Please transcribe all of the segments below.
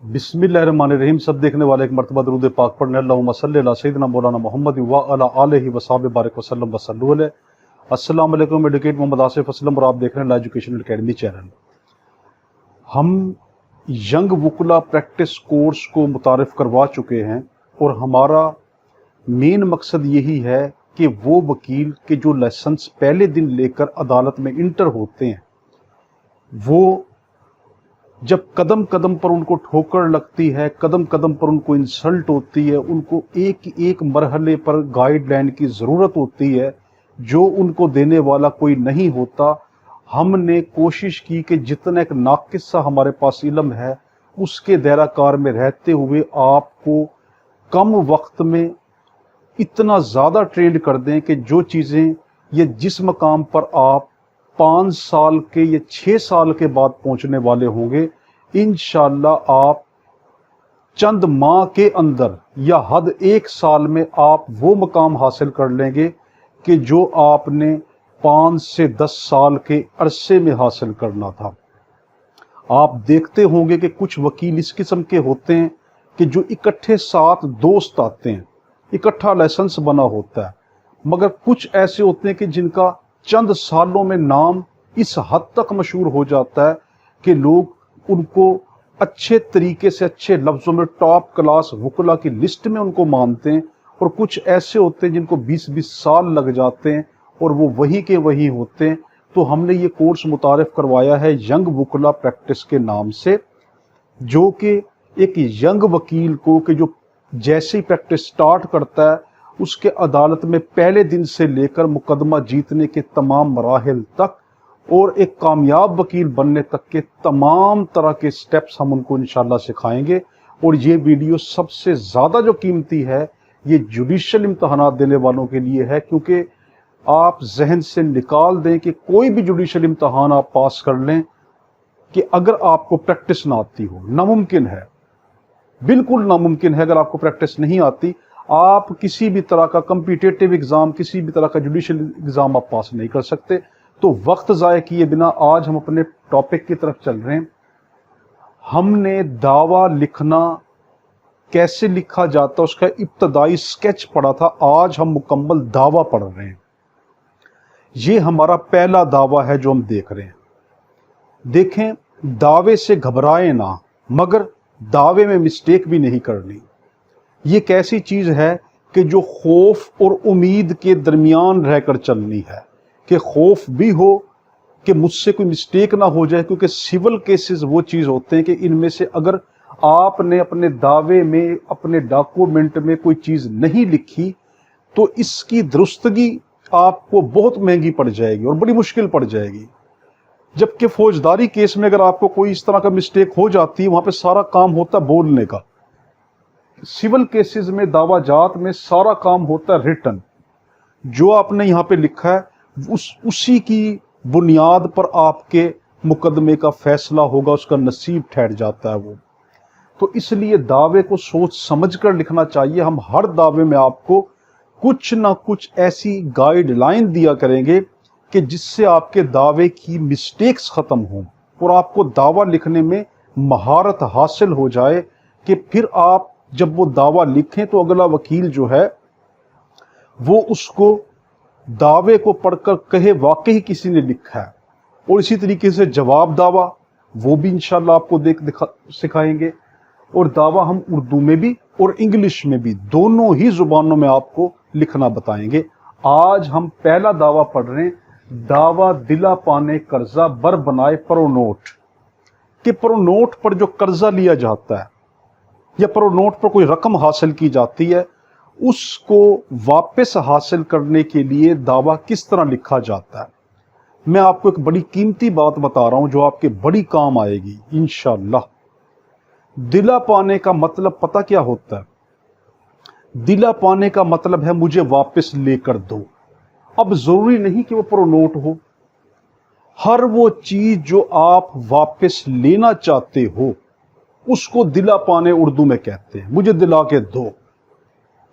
बिस्मिल्लाहिर्रहमानिर्रहीम। सब देखने वाले एक मरतबा दरूद पाक पढ़ने अल्लाहुम्मा सल्ली अला सय्यिदिना मौलाना मोहम्मद व अला आलिहि व सहाबिहि बारिक वसल्लम वसल्लु अलैहि। अस्सलाम वालेकुम। एडवोकेट मोहम्मद आसिफ असलम और आप देख रहे हैं ला एजुकेशनल अकेडमी चैनल। हम यंग वुकला प्रैक्टिस कोर्स को मुतारिफ करवा चुके हैं और हमारा मेन मकसद यही है कि वो वकील के जो लाइसेंस पहले दिन लेकर अदालत में इंटर होते हैं, वो जब कदम कदम पर उनको ठोकर लगती है, कदम कदम पर उनको इंसल्ट होती है, उनको एक एक मरहले पर गाइडलाइन की ज़रूरत होती है जो उनको देने वाला कोई नहीं होता। हमने कोशिश की कि जितना एक नाकिस सा हमारे पास इल्म है उसके दायरा कार में रहते हुए आपको कम वक्त में इतना ज़्यादा ट्रेंड कर दें कि जो चीज़ें ये जिस मकाम पर आप 5 साल के या 6 साल के बाद पहुंचने वाले होंगे, इंशाअल्लाह आप चंद माह के अंदर या हद 1 साल में आप वो मकाम हासिल कर लेंगे कि जो आपने 5 से 10 साल के अरसे में हासिल करना था। आप देखते होंगे कि कुछ वकील इस किस्म के होते हैं कि जो इकट्ठे साथ दोस्त आते हैं, इकट्ठा लाइसेंस बना होता है, मगर कुछ ऐसे होते हैं कि जिनका चंद सालों में नाम इस हद तक मशहूर हो जाता है कि लोग उनको अच्छे तरीके से अच्छे लफ्ज़ों में टॉप क्लास वुकला की लिस्ट में उनको मानते हैं। और कुछ ऐसे होते हैं जिनको 20-20 साल लग जाते हैं और वो वही के वही होते हैं। तो हमने ये कोर्स मुतारिफ करवाया है यंग वुकला प्रैक्टिस के नाम से, जो कि एक यंग वकील को कि जो जैसे ही प्रैक्टिस स्टार्ट करता है उसके अदालत में पहले दिन से लेकर मुकदमा जीतने के तमाम मराहिल तक और एक कामयाब वकील बनने तक के तमाम तरह के स्टेप्स हम उनको इंशाल्लाह सिखाएंगे। और ये वीडियो सबसे ज़्यादा जो कीमती है ये जुडिशल इम्तहानात देने वालों के लिए है, क्योंकि आप जहन से निकाल दें कि कोई भी जुडिशल इम्तहान आप पास कर लें कि अगर आपको प्रैक्टिस ना आती हो, नामुमकिन है, बिल्कुल नामुमकिन है। अगर आपको प्रैक्टिस नहीं आती, आप किसी भी तरह का कम्पिटिटिव एग्ज़ाम, किसी भी तरह का जुडिशल एग्ज़ाम आप पास नहीं कर सकते। तो वक्त ज़ाय किए बिना आज हम अपने टॉपिक की तरफ चल रहे हैं। हमने दावा लिखना कैसे लिखा जाता है उसका इब्तदाई स्केच पढ़ा था, आज हम मुकम्मल दावा पढ़ रहे हैं। ये हमारा पहला दावा है जो हम देख रहे हैं। देखें, दावे से घबराएं ना, मगर दावे में मिस्टेक भी नहीं करनी। ये एक ऐसी चीज़ है कि जो खौफ और उम्मीद के दरमियान रहकर चलनी है, कि खौफ भी हो कि मुझसे कोई मिस्टेक ना हो जाए, क्योंकि सिविल केसेस वो चीज़ होते हैं कि इनमें से अगर आपने अपने दावे में, अपने डॉक्यूमेंट में कोई चीज़ नहीं लिखी तो इसकी दुरुस्तगी आपको बहुत महंगी पड़ जाएगी और बड़ी मुश्किल पड़ जाएगी। जबकि फौजदारी केस में अगर आपको कोई इस तरह का मिस्टेक हो जाती है, वहाँ पे सारा काम होता है बोलने का। सिविल केसेस में, दावाजात में सारा काम होता है रिटन। जो आपने यहाँ पे लिखा है उसी की बुनियाद पर आपके मुकदमे का फैसला होगा, उसका नसीब ठहर जाता है वो। तो इसलिए दावे को सोच समझ कर लिखना चाहिए। हम हर दावे में आपको कुछ ना कुछ ऐसी गाइडलाइन दिया करेंगे कि जिससे आपके दावे की मिस्टेक्स ख़त्म हों और आपको दावा लिखने में महारत हासिल हो जाए कि फिर आप जब वो दावा लिखें तो अगला वकील जो है वो उसको दावे को पढ़कर कहे वाकई किसी ने लिखा है। और इसी तरीके से जवाब दावा वो भी इंशाल्लाह आपको सिखाएंगे। और दावा हम उर्दू में भी और इंग्लिश में भी, दोनों ही जुबानों में आपको लिखना बताएंगे। आज हम पहला दावा पढ़ रहे हैं, दावा दिला पाने कर्जा बर बनाए प्रोनोट। कि प्रोनोट पर जो कर्जा लिया जाता है या प्रोनोट पर कोई रकम हासिल की जाती है, उसको वापस हासिल करने के लिए दावा किस तरह लिखा जाता है। मैं आपको एक बड़ी कीमती बात बता रहा हूं जो आपके बड़ी काम आएगी इंशाअल्लाह। दिला पाने का मतलब पता क्या होता है? दिला पाने का मतलब है मुझे वापस लेकर दो। अब जरूरी नहीं कि वो प्रोनोट हो, हर वो चीज जो आप वापस लेना चाहते हो उसको दिला पाने उर्दू में कहते हैं, मुझे दिला के दो।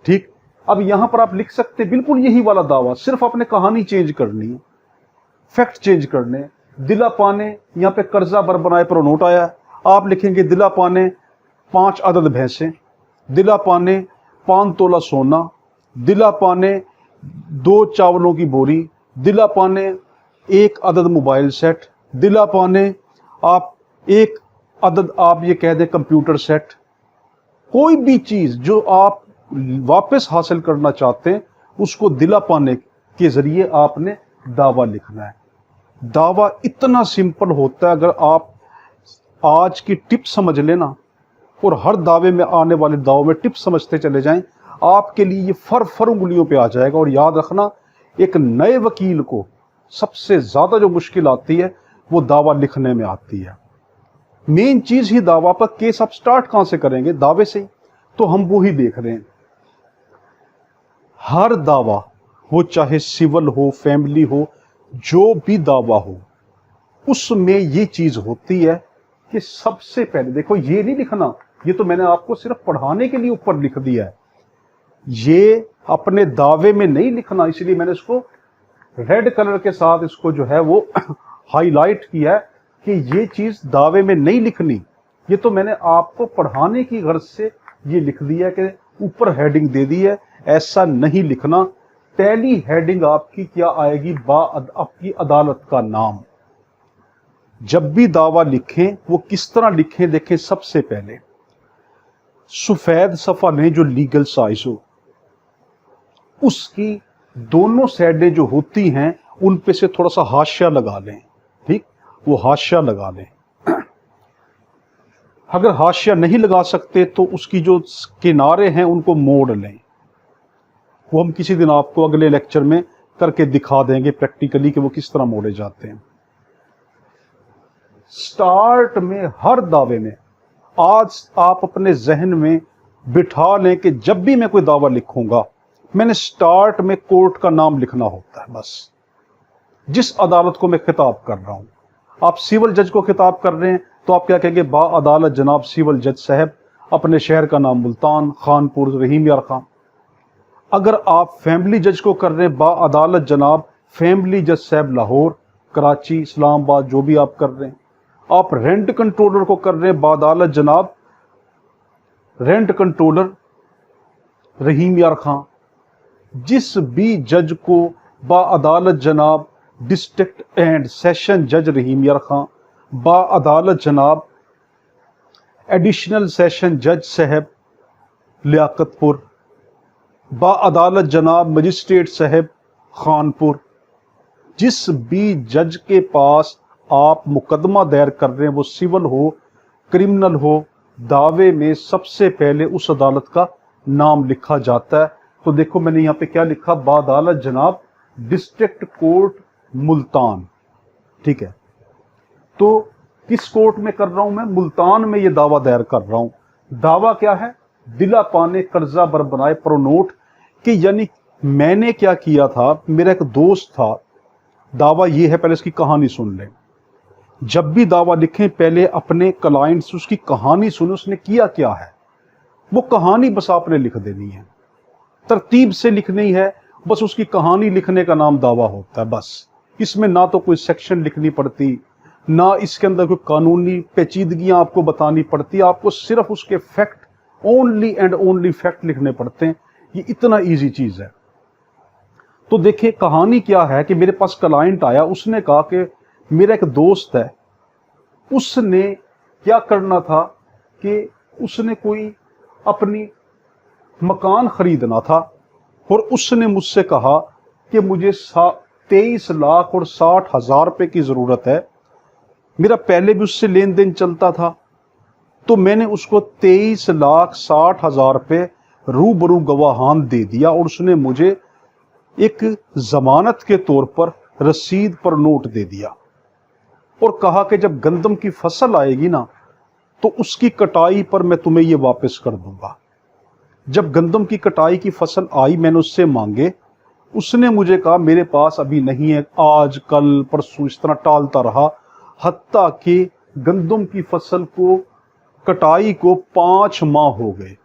ठीक, अब यहां पर आप लिख सकते बिल्कुल यही वाला दावा, सिर्फ आपने कहानी चेंज करनी है, फैक्ट चेंज करने। दिला पाने, यहां पे कर्जा बर बनाए प्रोनोट आया, आप लिखेंगे दिला पाने 5 अदद भैंसें, दिला पाने 5 तोला सोना, दिला पाने 2 चावलों की बोरी, दिला पाने 1 अदद मोबाइल सेट, दिला पाने आप 1 अदद आप ये कह दें कंप्यूटर सेट। कोई भी चीज जो आप वापस हासिल करना चाहते हैं उसको दिला पाने के जरिए आपने दावा लिखना है। दावा इतना सिंपल होता है, अगर आप आज की टिप समझ लेना और हर दावे में आने वाले दावों में टिप समझते चले जाएं, आपके लिए ये फर उंगलियों पे आ जाएगा। और याद रखना, एक नए वकील को सबसे ज्यादा जो मुश्किल आती है वो दावा लिखने में आती है। मेन चीज ही दावा पर, केस आप स्टार्ट कहां से करेंगे? दावे से ही। तो हम वो ही देख रहे हैं। हर दावा, वो चाहे सिविल हो, फैमिली हो, जो भी दावा हो, उसमें ये चीज होती है कि सबसे पहले देखो, ये नहीं लिखना, ये तो मैंने आपको सिर्फ पढ़ाने के लिए ऊपर लिख दिया है, ये अपने दावे में नहीं लिखना। इसलिए मैंने इसको रेड कलर के साथ इसको जो है वो हाईलाइट किया है कि ये चीज दावे में नहीं लिखनी। ये तो मैंने आपको पढ़ाने की गर्ज से ये लिख दिया कि ऊपर हेडिंग दे दी है, ऐसा नहीं लिखना। पहली हेडिंग आपकी क्या आएगी? आपकी अदालत का नाम। जब भी दावा लिखें वो किस तरह लिखें? देखें, सबसे पहले सफेद सफा लें जो लीगल साइज हो, उसकी दोनों साइडें जो होती हैं उन पे से थोड़ा सा हाशिया लगा लें। ठीक, वो हाशिया लगा लें। अगर हाशिया नहीं लगा सकते तो उसकी जो किनारे हैं उनको मोड़ लें। वो हम किसी दिन आपको अगले लेक्चर में करके दिखा देंगे प्रैक्टिकली कि वो किस तरह मोड़े जाते हैं। स्टार्ट में हर दावे में आज आप अपने जहन में बिठा लें कि जब भी मैं कोई दावा लिखूंगा, मैंने स्टार्ट में कोर्ट का नाम लिखना होता है। बस जिस अदालत को मैं खिताब कर रहा हूं, आप सिविल जज को खिताब कर रहे हैं तो आप क्या कहेंगे? बा अदालत जनाब सिविल जज साहब, अपने शहर का नाम मुल्तान, खानपुर, रहीम यार खान। अगर आप फैमिली जज को कर रहे हैं, बा अदालत जनाब फैमिली जज साहब लाहौर, कराची, इस्लामाबाद, जो भी आप कर रहे हैं। आप रेंट कंट्रोलर को कर रहे हैं, बा अदालत जनाब रेंट कंट्रोलर रहीम यार खान। जिस भी जज को बा अदालत जनाब डिस्ट्रिक्ट एंड सेशन जज रहीम यार खान, बा अदालत जनाब एडिशनल सेशन जज साहब लियाकतपुर, बा अदालत जनाब मजिस्ट्रेट साहब खानपुर। जिस भी जज के पास आप मुकदमा दायर कर रहे हैं, वो सिविल हो, क्रिमिनल हो, दावे में सबसे पहले उस अदालत का नाम लिखा जाता है। तो देखो मैंने यहाँ पे क्या लिखा? बा अदालत जनाब डिस्ट्रिक्ट कोर्ट मुल्तान। ठीक है, तो किस कोर्ट में कर रहा हूं मैं? मुल्तान में ये दावा दायर कर रहा हूं। दावा क्या है? दिला पाने कर्जा बर बनाए प्रोनोट। कि यानी मैंने क्या किया था, मेरा एक दोस्त था, दावा ये है, पहले इसकी कहानी सुन लें। जब भी दावा लिखें पहले अपने क्लाइंट से उसकी कहानी सुने, उसने किया क्या है, वो कहानी बस आपने लिख देनी है, तरतीब से लिखनी है। बस उसकी कहानी लिखने का नाम दावा होता है। बस इसमें ना तो कोई सेक्शन लिखनी पड़ती, ना इसके अंदर कोई कानूनी पेचीदगियां आपको बतानी पड़ती। आपको सिर्फ उसके fact, only and only fact लिखने पड़ते हैं। ये इतना इजी चीज है। तो देखिए कहानी क्या है कि मेरे पास क्लाइंट आया, उसने कहा कि मेरा एक दोस्त है, उसने क्या करना था कि उसने कोई अपनी मकान खरीदना था और उसने मुझसे कहा कि मुझे 23,60,000 रुपए की जरूरत है। मेरा पहले भी उससे लेन देन चलता था, तो मैंने उसको 23,60,000 रुपए रूबरू गवाहान दे दिया और उसने मुझे एक जमानत के तौर पर रसीद पर नोट दे दिया और कहा कि जब गंदम की फसल आएगी ना तो उसकी कटाई पर मैं तुम्हें ये वापस कर दूंगा। जब गंदम की कटाई की फसल आई, मैंने उससे मांगे, उसने मुझे कहा मेरे पास अभी नहीं है, आज कल परसों, इस तरह टालता रहा। हत्ता कि गंदम की फसल को कटाई को 5 माह हो गए।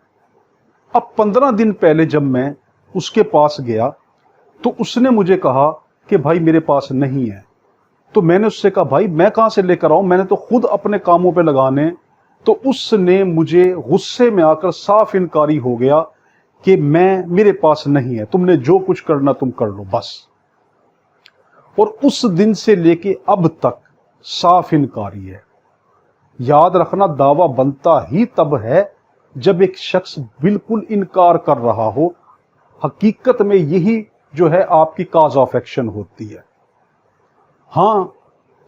अब 15 दिन पहले जब मैं उसके पास गया तो उसने मुझे कहा कि भाई मेरे पास नहीं है। तो मैंने उससे कहा भाई मैं कहां से लेकर आऊं, मैंने तो खुद अपने कामों पे लगाने। تو उसने मुझे गुस्से में आकर साफ इनकारी हो गया कि मेरे पास नहीं है, तुमने जो कुछ करना तुम कर लो बस। और उस दिन से लेके अब तक साफ इनकारी है। याद रखना, दावा बनता ही तब है जब एक शख्स बिल्कुल इनकार कर रहा हो। हकीकत में यही जो है आपकी काज ऑफ एक्शन होती है। हाँ,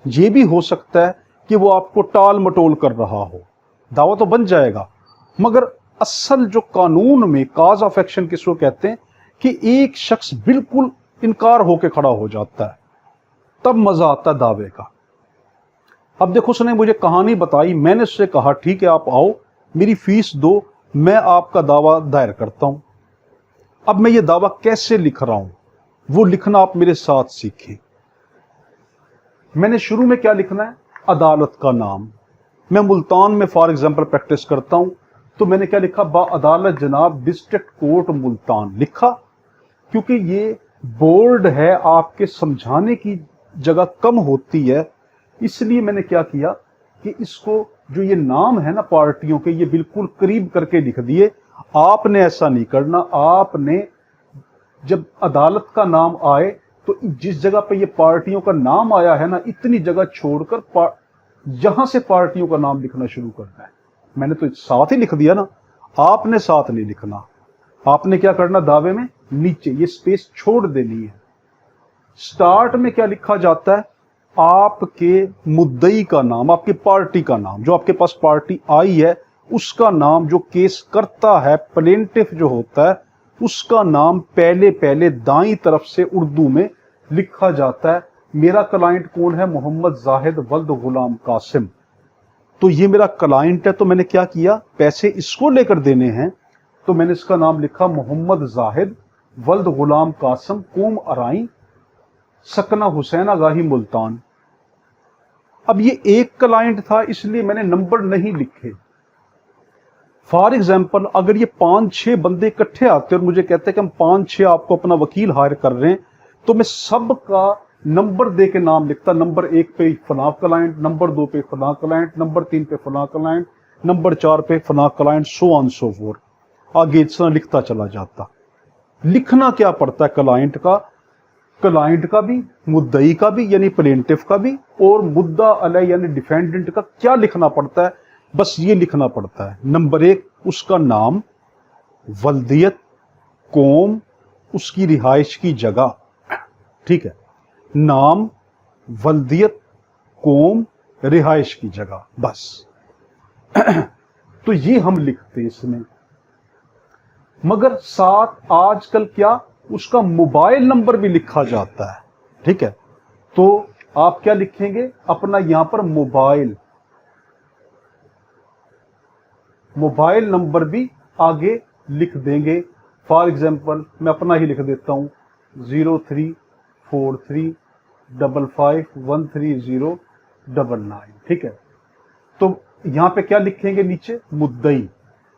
ये भी हो सकता है कि वो आपको टाल मटोल कर रहा हो, दावा तो बन जाएगा, मगर असल जो कानून में काज ऑफ एक्शन किसको कहते हैं कि एक शख्स बिल्कुल इनकार होकर खड़ा हो जाता है, तब मजा आता है दावे का। अब देखो, उसने मुझे कहानी बताई, मैंने उससे कहा ठीक है आप आओ, मेरी फीस दो, मैं आपका दावा दायर करता हूं। अब मैं ये दावा कैसे लिख रहा हूं वो लिखना आप मेरे साथ सीखें। मैंने शुरू में क्या लिखना है, अदालत का नाम। मैं मुल्तान में फॉर एग्जांपल प्रैक्टिस करता हूं, तो मैंने क्या लिखा, बा अदालत जनाब डिस्ट्रिक्ट कोर्ट मुल्तान लिखा, क्योंकि ये बोल्ड है, आपके समझाने की जगह कम होती है, इसलिए मैंने क्या किया कि इसको जो ये नाम है ना पार्टियों के, ये बिल्कुल करीब करके लिख दिए। आपने ऐसा नहीं करना, आपने जब अदालत का नाम आए तो जिस जगह पे ये पार्टियों का नाम आया है ना, इतनी जगह छोड़कर यहां से पार्टियों का नाम लिखना शुरू करना है। मैंने तो साथ ही लिख दिया ना, आपने साथ नहीं लिखना, आपने क्या करना, दावे में नीचे ये स्पेस छोड़ देनी है। स्टार्ट में क्या लिखा जाता है, आपके मुद्दई का नाम, आपकी पार्टी का नाम, जो आपके पास पार्टी आई है उसका नाम, जो केस करता है प्लेंटिफ जो होता है उसका नाम पहले पहले दाईं तरफ से उर्दू में लिखा जाता है। मेरा क्लाइंट कौन है, मोहम्मद जाहिद वल्द गुलाम कासिम। तो ये मेरा क्लाइंट है, तो मैंने क्या किया, पैसे इसको लेकर देने हैं, तो मैंने इसका नाम लिखा मोहम्मद जाहिद वल्द गुलाम कासिम, कौम अराई, सकना हुसैन आगाही मुल्तान। अब ये एक क्लाइंट था इसलिए मैंने नंबर नहीं लिखे। फॉर एग्जाम्पल अगर ये 5-6 बंदे इकट्ठे आते और मुझे कहते हैं कि हम 5-6 आपको अपना वकील हायर कर रहे हैं, तो मैं सबका नंबर दे के नाम लिखता, नंबर 1 पे फलां क्लाइंट, नंबर 2 पे फलां क्लाइंट, नंबर 3 पे फलां क्लाइंट, नंबर 4 पे फलां client, so on so fourth, आगे इतना लिखता चला जाता। लिखना क्या पड़ता है, क्लाइंट का भी, मुद्दई का भी यानी प्लेंटिफ का भी, और मुद्दा अलैह यानी डिफेंडेंट का क्या लिखना पड़ता है, बस ये लिखना पड़ता है। नंबर 1 उसका नाम, वल्दियत, कौम, उसकी रिहाइश की जगह, ठीक है, नाम, वल्दियत, कौम, रिहाइश की जगह, बस। तो ये हम लिखते हैं इसमें, मगर साथ आजकल क्या उसका मोबाइल नंबर भी लिखा जाता है, ठीक है। तो आप क्या लिखेंगे, अपना यहां पर मोबाइल नंबर भी आगे लिख देंगे। फॉर एग्जाम्पल मैं अपना ही लिख देता हूं, 0343551309, ठीक है। तो यहां पे क्या लिखेंगे, नीचे मुद्दई,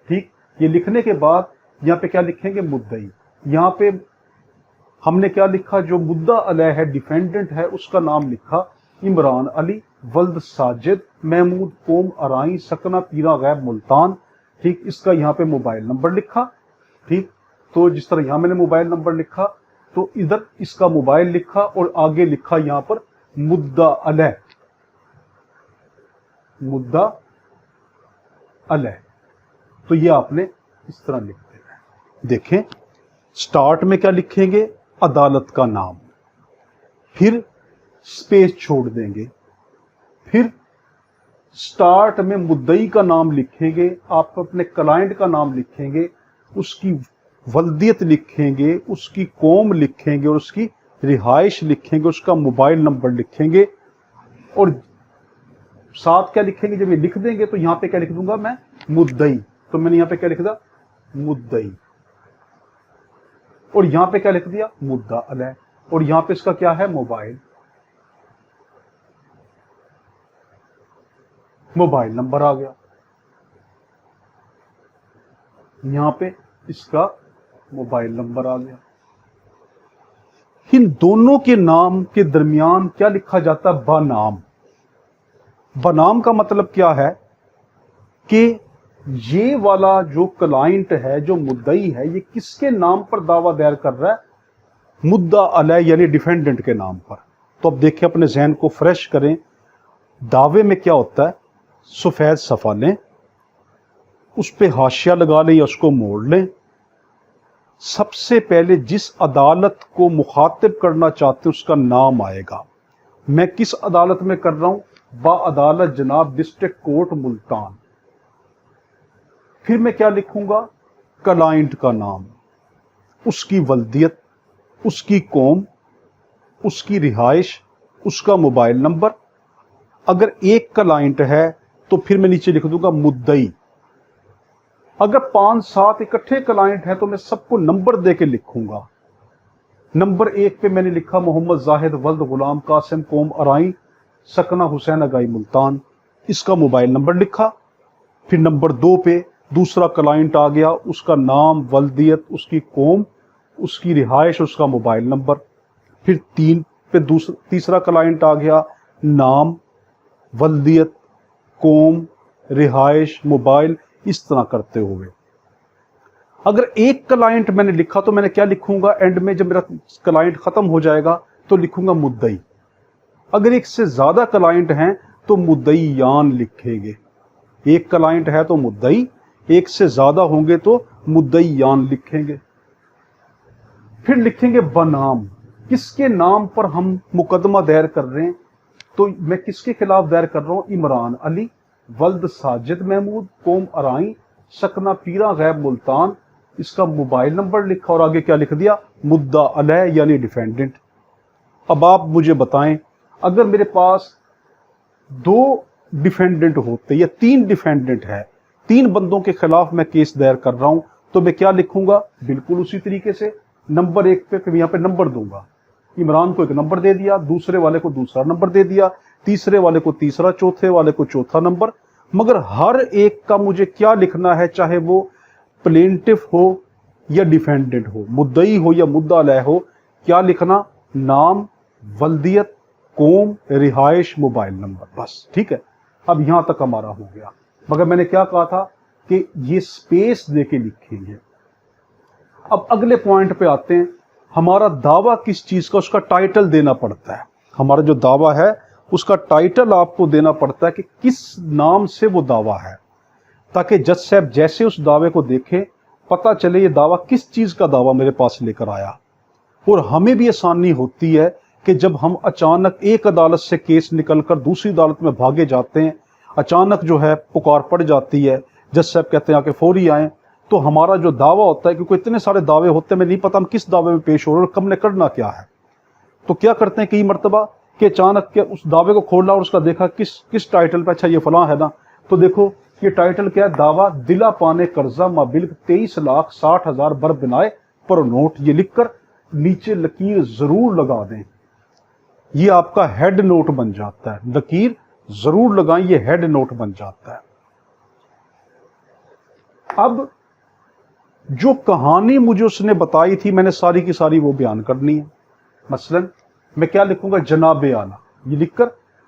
ठीक। ये लिखने के बाद यहां पे क्या लिखेंगे, मुद्दई। यहां पे हमने क्या लिखा, जो मुद्दा अलैह है, डिफेंडेंट है, उसका नाम लिखा इमरान अली वल्द साजिद महमूद, कौम अराई, सकना पीरा गैब मुल्तान, ठीक। इसका यहाँ पे मोबाइल नंबर लिखा, ठीक। तो जिस तरह यहां मैंने मोबाइल नंबर लिखा, तो इधर इसका मोबाइल लिखा और आगे लिखा यहां पर मुद्दा अलैह। तो ये आपने इस तरह लिख देना है। देखें, स्टार्ट में क्या लिखेंगे, अदालत का नाम, फिर स्पेस छोड़ देंगे, फिर स्टार्ट में मुद्दई का नाम लिखेंगे, आप अपने क्लाइंट का नाम लिखेंगे, उसकी वल्दियत लिखेंगे, उसकी कौम लिखेंगे और उसकी रिहाइश लिखेंगे, उसका मोबाइल नंबर लिखेंगे, और साथ क्या लिखेंगे, जब ये लिख देंगे तो यहां पे क्या लिख दूंगा मैं, मुद्दई। तो मैंने यहां पे क्या लिख दिया, मुद्दई, और यहां पे क्या लिख दिया, मुद्दा अलैह, और यहां पे इसका क्या है, मोबाइल नंबर आ गया, यहां पे इसका मोबाइल नंबर आ गया। इन दोनों के नाम के दरमियान क्या लिखा जाता है, बनाम। बनाम का मतलब क्या है کہ یہ والا جو کلائنٹ ہے، جو مدعی ہے، یہ کس کے نام پر دعویٰ دائر کر رہا ہے؟ مدعا علیہ یعنی ڈیفینڈنٹ کے نام پر۔ تو اب دیکھیں، اپنے ذہن کو فریش کریں، دعوے میں کیا ہوتا ہے؟ سفید صفحہ لیں، اس پہ حاشیہ لگا لیں یا اس کو موڑ لیں۔ سب سے پہلے جس عدالت کو مخاطب کرنا چاہتے ہیں اس کا نام آئے گا۔ میں کس عدالت میں کر رہا ہوں؟ با عدالت جناب ڈسٹرکٹ کورٹ ملتان۔ پھر میں کیا لکھوں گا؟ کلائنٹ کا نام، اس کی ولدیت، اس کی قوم، اس کی رہائش، اس کا موبائل نمبر۔ اگر ایک کلائنٹ ہے تو پھر میں نیچے لکھ دوں گا مدعی۔ اگر 5-7 اکٹھے کلائنٹ ہیں تو میں سب کو نمبر دے کے لکھوں گا۔ نمبر 1 پہ میں نے لکھا محمد زاہد ولد غلام قاسم قوم ارائیں سکنہ حسین اگائی ملتان، اس کا موبائل نمبر لکھا۔ پھر نمبر 2 پہ دوسرا کلائنٹ آ گیا، اس کا نام، ولدیت، اس کی قوم، اس کی رہائش، اس کا موبائل نمبر۔ پھر 3 پہ تیسرا کلائنٹ آ گیا، نام، ولدیت، قوم، رہائش، موبائل، اس طرح کرتے ہوئے۔ اگر ایک کلائنٹ میں نے لکھا تو میں نے کیا لکھوں گا؟ اینڈ میں جب میرا کلائنٹ ختم ہو جائے گا تو لکھوں گا مدعی۔ اگر ایک سے زیادہ کلائنٹ ہیں تو مدعیان لکھیں گے۔ ایک کلائنٹ ہے تو مدعی، ایک سے زیادہ ہوں گے تو مدعیان لکھیں گے۔ پھر لکھیں گے بنام، کس کے نام پر ہم مقدمہ دائر کر رہے ہیں؟ تو میں کس کے خلاف دائر کر رہا ہوں؟ عمران علی ولد ساجد محمود قوم ارائیں سکنہ پیرا غیب ملتان، اس کا موبائل نمبر لکھا اور آگے کیا لکھ دیا؟ مدعا علیہ یعنی ڈیفینڈنٹ۔ اب آپ مجھے بتائیں، اگر میرے پاس 2 ڈیفینڈنٹ ہوتے یا 3 ڈیفینڈنٹ ہے، 3 بندوں کے خلاف میں کیس دائر کر رہا ہوں، تو میں کیا لکھوں گا؟ بالکل اسی طریقے سے نمبر 1 پہ پھر یہاں پہ نمبر دوں گا۔ عمران کو 1 نمبر دے دیا، دوسرے والے کو دوسرا نمبر دے دیا، تیسرے والے کو تیسرا، چوتھے والے کو چوتھا نمبر۔ مگر ہر ایک کا مجھے کیا لکھنا ہے، چاہے وہ پلینٹف ہو یا ڈیفینڈنٹ ہو، مدعی ہو یا مدعا علیہ ہو، کیا لکھنا؟ نام، ولدیت، قوم، رہائش، موبائل نمبر، بس ٹھیک ہے۔ اب یہاں تک ہمارا ہو گیا، مگر میں نے کیا کہا تھا کہ یہ سپیس دے کے لکھیں گے۔ اب اگلے پوائنٹ پہ آتے ہیں، ہمارا دعویٰ کس چیز کا؟ اس کا ٹائٹل دینا پڑتا ہے۔ ہمارا جو دعویٰ ہے اس کا ٹائٹل آپ کو دینا پڑتا ہے کہ کس نام سے وہ دعویٰ ہے، تاکہ جج صاحب جیسے اس دعوے کو دیکھیں پتہ چلے یہ دعویٰ کس چیز کا دعویٰ میرے پاس لے کر آیا۔ اور ہمیں بھی آسانی ہوتی ہے کہ جب ہم اچانک ایک عدالت سے کیس نکل کر دوسری عدالت میں بھاگے جاتے ہیں، اچانک جو ہے پکار پڑ جاتی ہے، جج صاحب کہتے ہیں آ کے فوری آئیں، تو ہمارا جو دعویٰ ہوتا ہے، کیونکہ اتنے سارے دعوے ہوتے ہیں، میں نہیں پتا ہم کس دعوے میں پیش ہو رہے ہیں اور کم نے کرنا کیا ہے، تو کیا کرتے ہیں کئی مرتبہ کہ اچانک کے اس دعوے کو کھولا اور اس کا دیکھا کس ٹائٹل پہ، اچھا یہ فلاں ہے نا، تو دیکھو یہ ٹائٹل کیا ہے؟ دعویٰ دلا پانے قرضہ مابلغ 23,60,000 بر بنائے پر نوٹ، یہ لکھ کر نیچے لکیر ضرور لگا دیں، یہ آپ کا ہیڈ نوٹ بن جاتا ہے۔ لکیر ضرور لگائیں، یہ ہیڈ نوٹ بن جاتا ہے۔ اب جو کہانی مجھے اس نے بتائی تھی میں نے ساری کی ساری وہ بیان کرنی ہے۔ مثلا میں کیا لکھوں گا؟ جناب اعلیٰ، یہ لکھ کر،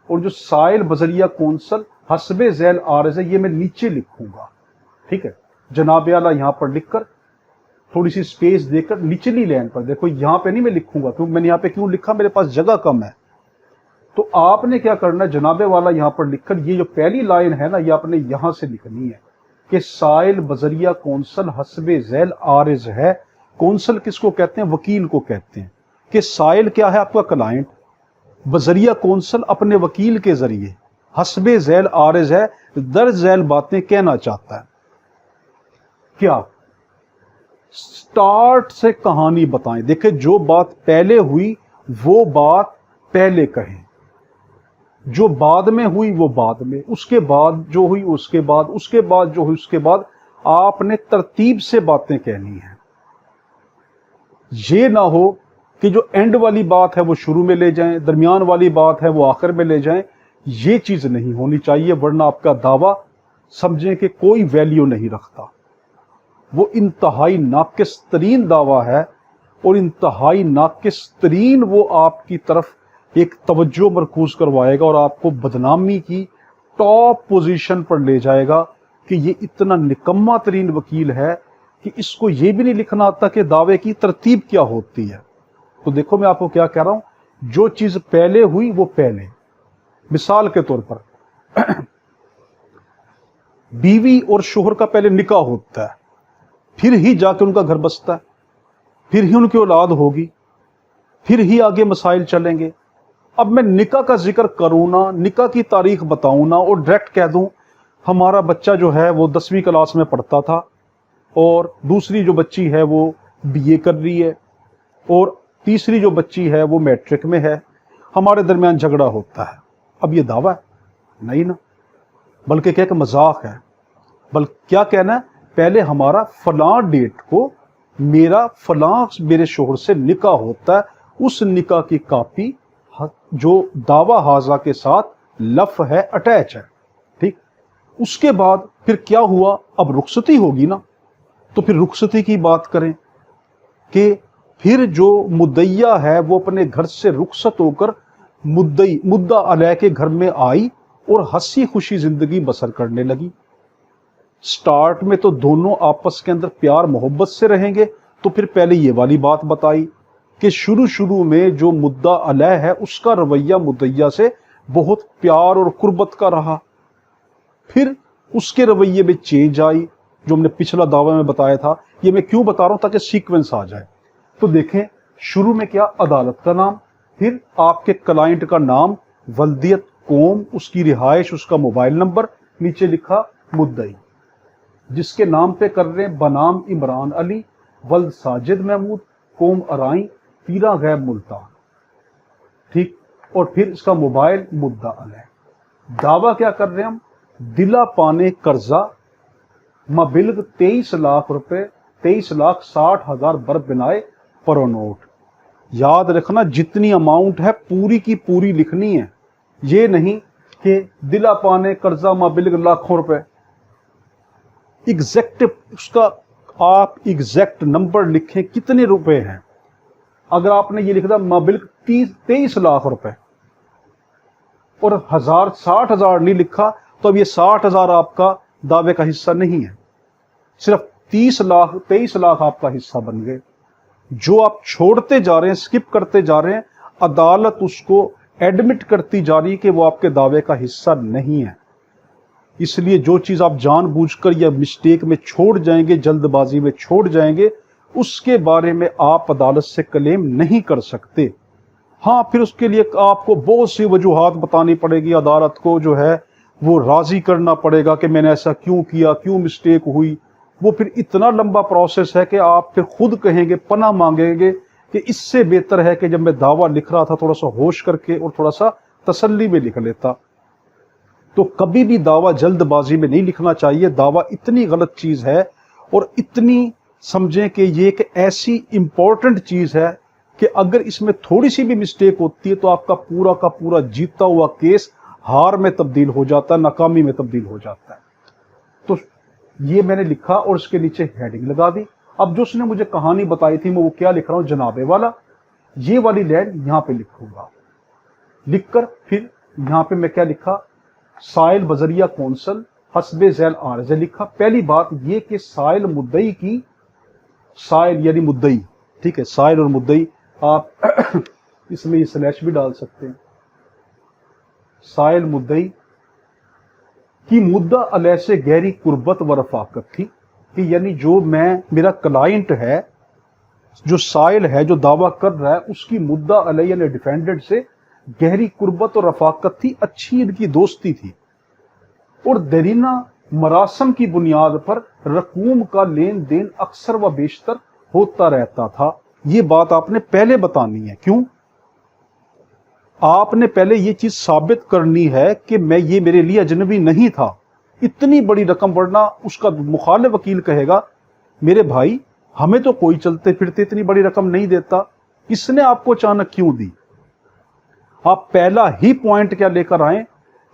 اور جو سائل بذریعہ کونسل حسب ذیل عارض ہے یہ میں نیچے لکھوں گا، ٹھیک ہے۔ جناب اعلیٰ یہاں پر لکھ کر تھوڑی سی سپیس دے کر نچلی لائن پر، دیکھو یہاں پہ نہیں میں لکھوں گا، کیوں میں نے یہاں پہ کیوں لکھا؟ میرے پاس جگہ کم ہے، تو آپ نے کیا کرنا ہے؟ جناب والا یہاں پر لکھ کر یہ جو پہلی لائن ہے نا، یہ آپ نے یہاں سے لکھنی ہے کہ سائل بذریعہ کونسل حسب ذیل عارض ہے۔ کونسل کس کو کہتے ہیں؟ وکیل کو کہتے ہیں۔ کہ سائل کیا ہے؟ آپ کا کلائنٹ، بذریعہ کونسل اپنے وکیل کے ذریعے، حسب ذیل عارض ہے، درج ذیل باتیں کہنا چاہتا ہے۔ کیا سٹارٹ سے کہانی بتائیں، دیکھیں جو بات پہلے ہوئی وہ بات پہلے کہیں، جو بعد میں ہوئی وہ بعد میں، اس کے بعد جو ہوئی اس کے بعد، اس کے بعد جو ہوئی اس کے بعد، آپ نے ترتیب سے باتیں کہنی ہیں۔ یہ نہ ہو کہ جو اینڈ والی بات ہے وہ شروع میں لے جائیں، درمیان والی بات ہے وہ آخر میں لے جائیں، یہ چیز نہیں ہونی چاہیے، ورنہ آپ کا دعویٰ سمجھیں کہ کوئی ویلیو نہیں رکھتا، وہ انتہائی ناقص ترین دعویٰ ہے، اور انتہائی ناقص ترین وہ آپ کی طرف ایک توجہ مرکوز کروائے گا اور آپ کو بدنامی کی ٹاپ پوزیشن پر لے جائے گا، کہ یہ اتنا نکما ترین وکیل ہے کہ اس کو یہ بھی نہیں لکھنا آتا کہ دعوے کی ترتیب کیا ہوتی ہے۔ تو دیکھو میں آپ کو کیا کہہ رہا ہوں، جو چیز پہلے ہوئی وہ پہلے۔ مثال کے طور پر بیوی اور شوہر کا پہلے نکاح ہوتا ہے، پھر ہی جا کے ان کا گھر بستا ہے، پھر ہی ان کی اولاد ہوگی، پھر ہی آگے مسائل چلیں گے۔ اب میں نکاح کا ذکر کروں نا، نکاح کی تاریخ بتاؤں نا اور ڈائریکٹ کہہ دوں ہمارا بچہ جو ہے وہ 10ویں کلاس میں پڑھتا تھا اور دوسری جو بچی ہے وہ BA کر رہی ہے اور تیسری جو بچی ہے وہ میٹرک میں ہے، ہمارے درمیان جھگڑا ہوتا ہے، اب یہ دعویٰ ہے؟ نہیں نا، بلکہ کہ ایک مذاق ہے۔ بلکہ کیا کہنا ہے، پہلے ہمارا فلاں ڈیٹ کو میرا فلاں میرے شوہر سے نکاح ہوتا ہے، اس نکاح کی کاپی جو دعویٰ حاضہ کے ساتھ لف ہے، اٹیچ ہے، ٹھیک۔ اس کے بعد پھر کیا ہوا، اب رخصتی ہوگی نا، تو پھر رخصتی کی بات کریں کہ پھر جو مدعیہ ہے وہ اپنے گھر سے رخصت ہو کر مدعا علیہ کے گھر میں آئی اور ہنسی خوشی زندگی بسر کرنے لگی۔ سٹارٹ میں تو دونوں آپس کے اندر پیار محبت سے رہیں گے، تو پھر پہلے یہ والی بات بتائی کہ شروع میں جو مدعا علیہ ہے اس کا رویہ مدعیہ سے بہت پیار اور قربت کا رہا، پھر اس کے رویے میں چینج آئی، جو ہم نے پچھلا دعویٰ میں بتایا تھا۔ یہ میں کیوں بتا رہا ہوں تاکہ سیکوینس آ جائے۔ تو دیکھیں، شروع میں کیا، عدالت کا نام، پھر آپ کے کلائنٹ کا نام، ولدیت، قوم، اس کی رہائش، اس کا موبائل نمبر، نیچے لکھا مدعی جس کے نام پہ کر رہے ہیں بنام عمران علی، ولد ساجد محمود، قوم ارائیں، پیرا غیب ملتان، ٹھیک، اور پھر اس کا موبائل مدعا علیہ۔ دعویٰ کیا کر رہے ہیں ہم، دلا پانے قرضہ مبلغ 23 لاکھ روپے، 23,60,000 بر بنائے پرو نوٹ۔ یاد رکھنا جتنی اماؤنٹ ہے پوری کی پوری لکھنی ہے، یہ نہیں کہ دلا پانے قرضہ مبلغ لاکھوں روپے۔ ایگزیکٹ اس کا آپ ایگزیکٹ نمبر لکھیں کتنے روپے ہیں۔ اگر آپ نے یہ لکھا مبلغ 23 لاکھ روپے اور 60,000 نہیں لکھا تو اب یہ 60,000 آپ کا دعوے کا حصہ نہیں ہے، صرف 23 لاکھ آپ کا حصہ بن گئے۔ جو آپ چھوڑتے جا رہے ہیں، سکپ کرتے جا رہے ہیں، عدالت اس کو ایڈمٹ کرتی جا رہی کہ وہ آپ کے دعوے کا حصہ نہیں ہے۔ اس لیے جو چیز آپ جان بوجھ کر یا مسٹیک میں چھوڑ جائیں گے، جلد بازی میں چھوڑ جائیں گے، اس کے بارے میں آپ عدالت سے کلیم نہیں کر سکتے۔ ہاں، پھر اس کے لیے آپ کو بہت سی وجوہات بتانی پڑے گی، عدالت کو جو ہے وہ راضی کرنا پڑے گا کہ میں نے ایسا کیوں کیا، کیوں مسٹیک ہوئی۔ وہ پھر اتنا لمبا پروسیس ہے کہ آپ پھر خود کہیں گے، پناہ مانگیں گے کہ اس سے بہتر ہے کہ جب میں دعویٰ لکھ رہا تھا تھوڑا سا ہوش کر کے اور تھوڑا سا تسلی میں لکھ لیتا۔ تو کبھی بھی دعویٰ جلد بازی میں نہیں لکھنا چاہیے۔ دعویٰ اتنی غلط چیز ہے اور اتنی سمجھیں کہ یہ ایک ایسی امپورٹنٹ چیز ہے کہ اگر اس میں تھوڑی سی بھی مسٹیک ہوتی ہے تو آپ کا پورا جیتا ہوا کیس ہار میں تبدیل ہو جاتا ہے، ناکامی میں تبدیل ہو جاتا ہے۔ تو یہ میں نے لکھا اور اس کے نیچے ہیڈنگ لگا دی۔ اب جو اس نے مجھے کہانی بتائی تھی میں وہ کیا لکھ رہا ہوں، جناب والا، یہ والی لائن یہاں پہ لکھوں گا۔ لکھ کر پھر یہاں پہ میں کیا لکھا، سائل بذریعہ کونسل حسب ذیل عارضہ لکھا۔ پہلی بات یہ کہ سائل مدعی کی، سائل یعنی مدعی، ٹھیک ہے، سائل اور مدعی آپ اس میں یہ سلیش بھی ڈال سکتے ہیں۔ سائل مدعی کی مدعا علیہ سے گہری قربت و رفاقت تھی، کہ یعنی جو میرا کلائنٹ ہے، جو سائل ہے، جو دعویٰ کر رہا ہے، اس کی مدعا علیہ یعنی ڈیفینڈنٹ سے گہری قربت اور رفاقت تھی، اچھی ان کی دوستی تھی، اور دیرینہ مراسم کی بنیاد پر رقوم کا لین دین اکثر و بیشتر ہوتا رہتا تھا۔ یہ بات آپ نے پہلے بتانی ہے۔ کیوں؟ آپ نے پہلے یہ چیز ثابت کرنی ہے کہ یہ میرے لیے اجنبی نہیں تھا۔ اتنی بڑی رقم، ورنہ اس کا مخالف وکیل کہے گا میرے بھائی ہمیں تو کوئی چلتے پھرتے اتنی بڑی رقم نہیں دیتا، اس نے آپ کو اچانک کیوں دی؟ آپ پہلا ہی پوائنٹ کیا لے کر آئیں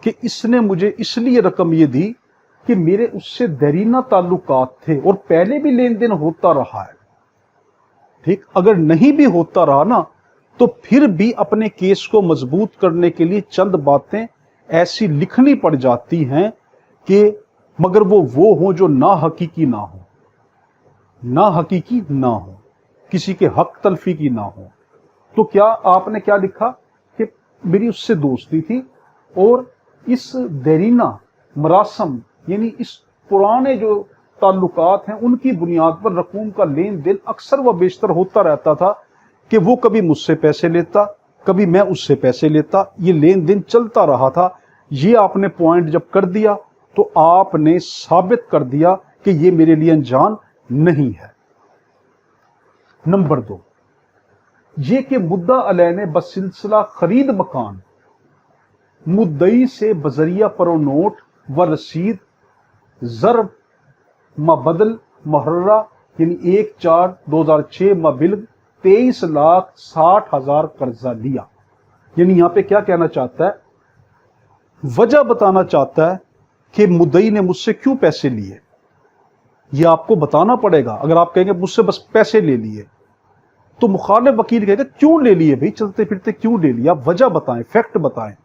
کہ اس نے مجھے اس لیے رقم یہ دی کہ میرے اس سے دیرینہ تعلقات تھے اور پہلے بھی لین دین ہوتا رہا ہے، ٹھیک۔ اگر نہیں بھی ہوتا رہا نا تو پھر بھی اپنے کیس کو مضبوط کرنے کے لیے چند باتیں ایسی لکھنی پڑ جاتی ہیں کہ مگر وہ ہوں جو نا حقیقی نہ ہو، نا حقیقی نہ ہو، کسی کے حق تلفی کی نہ ہو۔ تو کیا آپ نے کیا لکھا کہ میری اس سے دوستی تھی اور اس دیرینہ مراسم یعنی اس پرانے جو تعلقات ہیں ان کی بنیاد پر رقوم کا لین دین اکثر و بیشتر ہوتا رہتا تھا کہ وہ کبھی مجھ سے پیسے لیتا، کبھی میں اس سے پیسے لیتا، یہ لین دین چلتا رہا تھا۔ یہ آپ نے پوائنٹ جب کر دیا تو آپ نے ثابت کر دیا کہ یہ میرے لیے انجان نہیں ہے۔ نمبر 2، یہ کہ مدعا علیہ نے بسلسلہ خرید مکان مدعی سے بذریعہ پرو نوٹ و رسید ضرب مبدل محررہ یعنی 1/4/2006 مبلغ 23,60,000 قرضہ لیا۔ یعنی یہاں پہ کیا کہنا چاہتا ہے، وجہ بتانا چاہتا ہے کہ مدعی نے مجھ سے کیوں پیسے لیے۔ یہ آپ کو بتانا پڑے گا۔ اگر آپ کہیں گے مجھ سے بس پیسے لے لیے تو مخالف وکیل کہے گا کیوں لے لیے بھائی، چلتے پھرتے کیوں لے لیا، وجہ بتائیں، فیکٹ بتائیں۔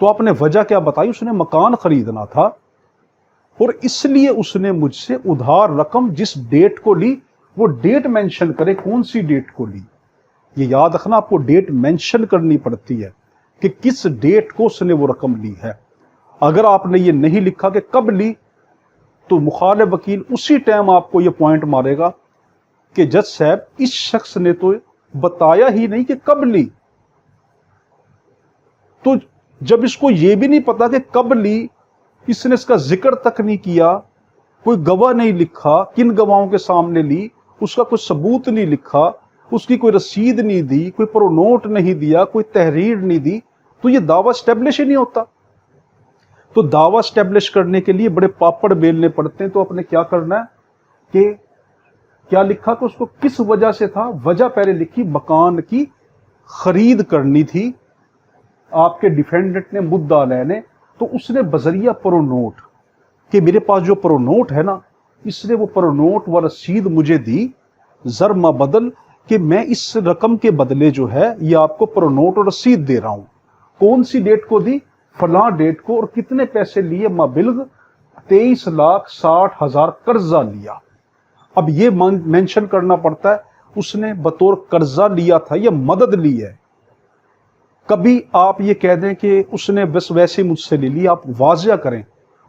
تو آپ نے وجہ کیا بتائی، اس نے مکان خریدنا تھا اور اس لیے اس نے مجھ سے ادھار رقم جس ڈیٹ کو لی وہ ڈیٹ مینشن کرے، کون سی ڈیٹ کو لی۔ یہ یاد رکھنا، آپ کو ڈیٹ مینشن کرنی پڑتی ہے کہ کس ڈیٹ کو اس نے وہ رقم لی ہے۔ اگر آپ نے یہ نہیں لکھا کہ کب لی تو مخالف وکیل اسی ٹائم آپ کو یہ پوائنٹ مارے گا کہ جج صاحب اس شخص نے تو بتایا ہی نہیں کہ کب لی۔ تو جب اس کو یہ بھی نہیں پتا کہ کب لی، اس نے اس کا ذکر تک نہیں کیا، کوئی گواہ نہیں لکھا کن گواہوں کے سامنے لی، اس کا کوئی ثبوت نہیں لکھا، اس کی کوئی رسید نہیں دی، کوئی پرو نوٹ نہیں دیا، کوئی تحریر نہیں دی، تو یہ دعویٰ اسٹیبلش ہی نہیں ہوتا۔ تو دعویٰ اسٹیبلش کرنے کے لیے بڑے پاپڑ بیلنے پڑتے ہیں۔ تو آپ نے کیا کرنا ہے کہ کیا لکھا کہ اس کو کس وجہ سے تھا، وجہ پہلے لکھی، مکان کی خرید کرنی تھی آپ کے ڈیفینڈنٹ نے، مدعا علیہ نے، تو اس نے بذریعہ پرو نوٹ کہ میرے پاس جو پرو نوٹ ہے نا، اس نے وہ پرو نوٹ و رسید مجھے دی ضرب ما بدل کہ میں اس رقم کے بدلے جو ہے یہ آپ کو پرو نوٹ اور رسید دے رہا ہوں۔ کون سی ڈیٹ کو دی، فلاں ڈیٹ کو، اور کتنے پیسے لیے، مبلغ 23,60,000 قرضہ لیا۔ اب یہ مینشن کرنا پڑتا ہے اس نے بطور قرضہ لیا تھا یا مدد لی ہے۔ کبھی آپ یہ کہہ دیں کہ اس نے بس ویسے مجھ سے لے لیا، آپ واضح کریں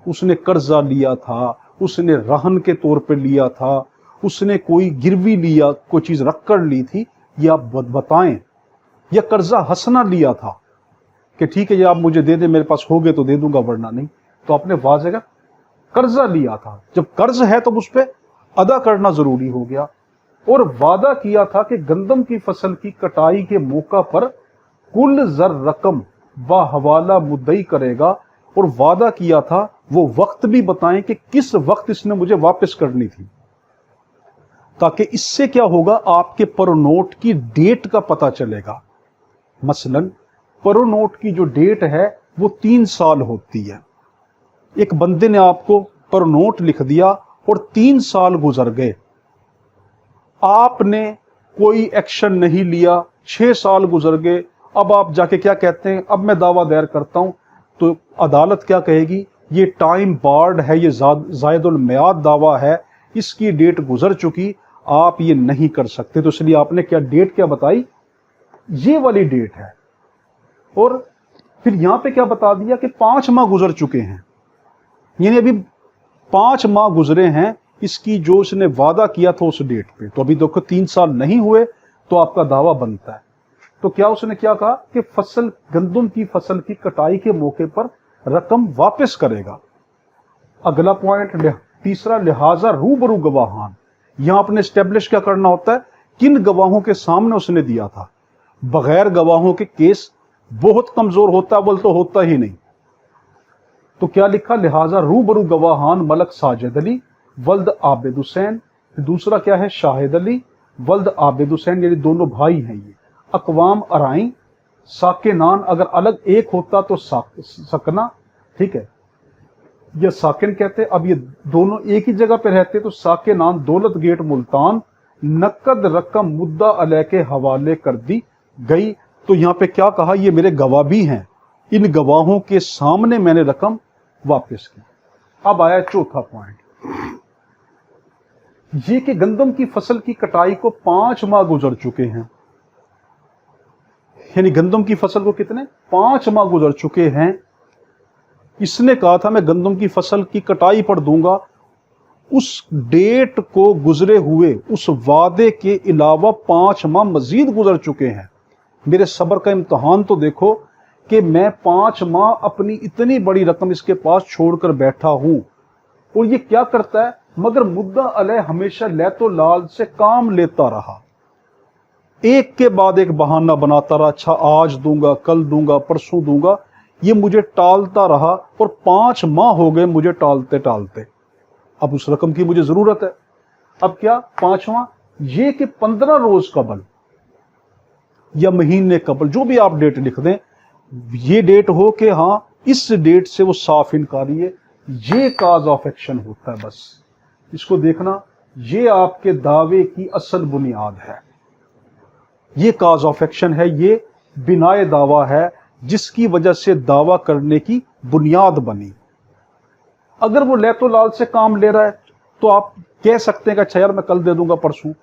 اس نے قرضہ لیا تھا، اس نے رہن کے طور پہ لیا تھا، اس نے کوئی گروی لیا، کوئی چیز رکھ کر لی تھی، یہ آپ بتائیں، یا قرضہ حسنہ لیا تھا کہ ٹھیک ہے یہ آپ مجھے دے دیں، میرے پاس ہوگے تو دے دوں گا ورنہ نہیں۔ تو آپ نے واضح کہا قرضہ لیا تھا، جب قرض ہے تو اس پہ ادا کرنا ضروری ہو گیا۔ اور وعدہ کیا تھا کہ گندم کی فصل کی کٹائی کے موقع پر کل زر رقم بحوالہ مدعی کرے گا، اور وعدہ کیا تھا وہ وقت بھی بتائیں کہ کس وقت اس نے مجھے واپس کرنی تھی، تاکہ اس سے کیا ہوگا، آپ کے پرو نوٹ کی ڈیٹ کا پتہ چلے گا۔ مثلا پرو نوٹ کی جو ڈیٹ ہے وہ 3 سال ہوتی ہے۔ ایک بندے نے آپ کو پرو نوٹ لکھ دیا اور 3 سال گزر گئے، آپ نے کوئی ایکشن نہیں لیا، 6 سال گزر گئے، اب آپ جا کے کیا کہتے ہیں، اب میں دعویٰ دائر کرتا ہوں، تو عدالت کیا کہے گی، یہ ٹائم بارڈ ہے، یہ زائد المیعاد دعویٰ ہے، اس کی ڈیٹ گزر چکی، آپ یہ نہیں کر سکتے۔ تو اس لیے آپ نے کیا ڈیٹ کیا بتائی، یہ والی ڈیٹ ہے۔ اور پھر یہاں پہ کیا بتا دیا کہ 5 ماہ گزر چکے ہیں، یعنی ابھی 5 ماہ گزرے ہیں اس کی جو اس نے وعدہ کیا تھا اس ڈیٹ پہ، تو ابھی دیکھو 3 سال نہیں ہوئے تو آپ کا دعویٰ بنتا ہے۔ تو کیا اس نے کیا کہا کہ گندم کی فصل کی کٹائی کے موقع پر رقم واپس کرے گا۔ اگلا پوائنٹ تیسرا، لہذا روبرو گواہان، یہاں آپ نے اسٹیبلش کیا کرنا ہوتا ہے، کن گواہوں کے سامنے اس نے دیا تھا۔ بغیر گواہوں کے کیس بہت کمزور ہوتا ہے، بول تو ہوتا ہی نہیں۔ تو کیا لکھا، لہذا روبرو گواہان ملک ساجد علی ولد عابد حسین، دوسرا کیا ہے شاہد علی ولد عابد حسین، یعنی دونوں بھائی ہیں یہ، اقوام ارائیں ساکنان، اگر الگ ایک ہوتا تو سکنا، ٹھیک ہے، یہ ساکن کہتے، اب یہ دونوں ایک ہی جگہ پہ رہتے تو ساکنان دولت گیٹ ملتان، نقد رقم مدعا علیہ کے حوالے کر دی گئی۔ تو یہاں پہ کیا کہا، یہ میرے گواہ بھی ہیں، ان گواہوں کے سامنے میں نے رقم واپس کی۔ अब आया चौथा पॉइंट, ये कि गंदम की फसल की कटाई को 5 माह गुजर चुके हैं। यानी गंदम की फसल को कितने 5 माह गुजर चुके हैं। इसने कहा था मैं गंदम की फसल की कटाई पर दूंगा, उस डेट को गुजरे हुए उस वादे के अलावा 5 माह मजीद गुजर चुके हैं। मेरे सब्र का इम्तहान तो देखो कि मैं 5 माह अपनी इतनी बड़ी रकम इसके पास छोड़कर बैठा हूं, और ये क्या करता है, मगर मुद्दा अलैह हमेशा लैतो लाल से काम लेता रहा, एक के बाद एक बहाना बनाता रहा, अच्छा आज दूंगा, कल दूंगा, परसों दूंगा, ये मुझे टालता रहा, और 5 माह हो गए मुझे टालते टालते। अब उस रकम की मुझे जरूरत है। अब क्या 5वां, ये कि 15 रोज कबल या महीने कबल, जो भी आप डेट लिख दें, ये डेट हो कि हाँ इस डेट से वो साफ इनकारी है, ये काज ऑफ एक्शन होता है। बस इसको देखना, ये आपके दावे की असल बुनियाद है, ये काज ऑफ एक्शन है, ये बिनाए दावा है जिसकी वजह से दावा करने की बुनियाद बनी। अगर वो लैतो लाल से काम ले रहा है तो आप कह सकते हैं कि अच्छा यार मैं कल दे दूंगा, परसों।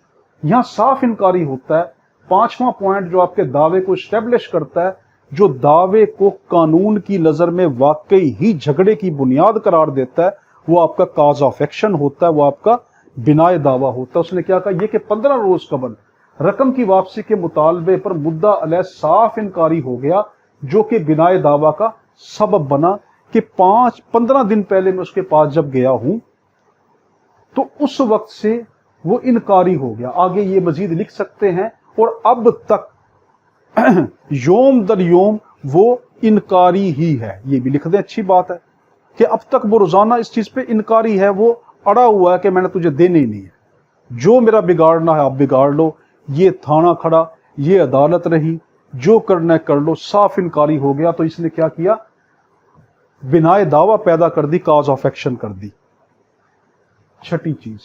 यहां साफ इनकारी होता है। 5वां पॉइंट जो आपके दावे को स्टैब्लिश करता है, जो दावे को कानून की नजर में वाकई ही झगड़े की बुनियाद करार देता है, वो आपका काज ऑफ एक्शन होता है, वो आपका बिनाए दावा होता है। उसने क्या कहा, यह कि 15 रोज कबल रकम की वापसी के मुतालबे पर मुद्दा अलैह साफ इनकारी हो गया, जो कि बिनाए दावा का सबब बना कि 15 दिन पहले मैं उसके पास जब गया हूं तो उस वक्त से वो इनकारी हो गया। आगे ये मजीद लिख सकते हैं, और अब तक योम दर योम वो इनकारी ही है, ये भी लिख दें। अच्छी बात है कि अब तक वो रोजाना इस चीज पे इनकारी है, वो अड़ा हुआ है कि मैंने तुझे देने ही नहीं है, जो मेरा बिगाड़ना है आप बिगाड़ लो, ये थाना खड़ा, ये अदालत रही, जो करना है कर लो, साफ इनकारी हो गया। तो इसने क्या किया, बिनाए दावा पैदा कर दी, काज ऑफ एक्शन कर दी। छठी चीज,